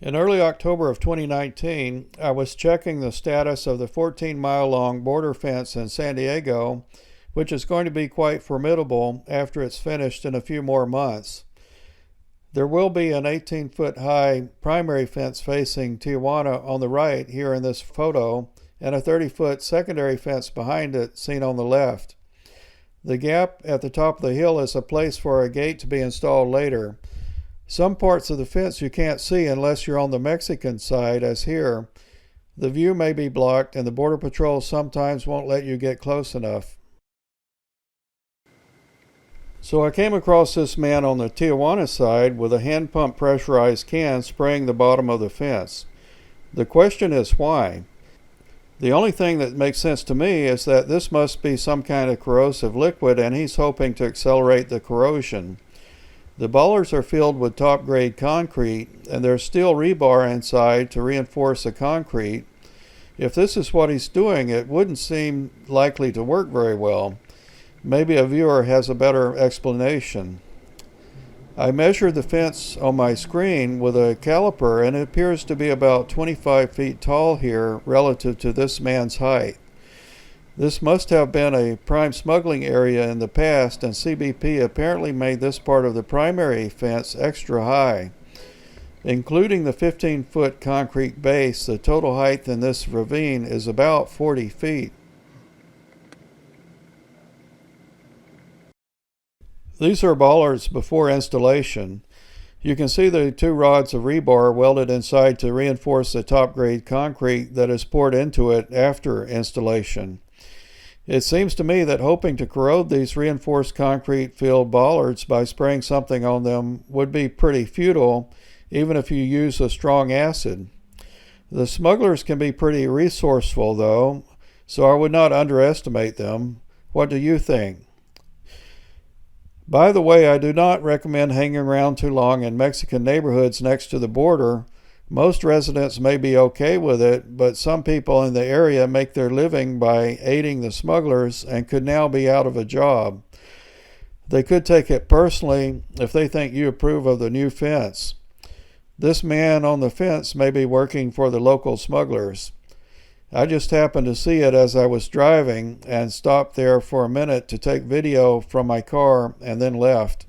In early October of 2019, I was checking the status of the 14-mile-long border fence in San Diego, which is going to be quite formidable after it's finished in a few more months. There will be an 18-foot-high primary fence facing Tijuana on the right here in this photo, and a 30-foot secondary fence behind it seen on the left. The gap at the top of the hill is a place for a gate to be installed later. Some parts of the fence you can't see unless you're on the Mexican side, as here. The view may be blocked, and the Border Patrol sometimes won't let you get close enough. So I came across this man on the Tijuana side with a hand pump pressurized can spraying the bottom of the fence. The question is why? The only thing that makes sense to me is that this must be some kind of corrosive liquid, and he's hoping to accelerate the corrosion. The bollards are filled with top-grade concrete, and there's steel rebar inside to reinforce the concrete. If this is what he's doing, it wouldn't seem likely to work very well. Maybe a viewer has a better explanation. I measured the fence on my screen with a caliper, and it appears to be about 25 feet tall here relative to this man's height. This must have been a prime smuggling area in the past, and CBP apparently made this part of the primary fence extra high. Including the 15-foot concrete base, the total height in this ravine is about 40 feet. These are bollards before installation. You can see the two rods of rebar welded inside to reinforce the top-grade concrete that is poured into it after installation. It seems to me that hoping to corrode these reinforced concrete-filled bollards by spraying something on them would be pretty futile, even if you use a strong acid. The smugglers can be pretty resourceful, though, so I would not underestimate them. What do you think? By the way, I do not recommend hanging around too long in Mexican neighborhoods next to the border. Most residents may be okay with it, but some people in the area make their living by aiding the smugglers and could now be out of a job. They could take it personally if they think you approve of the new fence. This man on the fence may be working for the local smugglers. I just happened to see it as I was driving and stopped there for a minute to take video from my car and then left.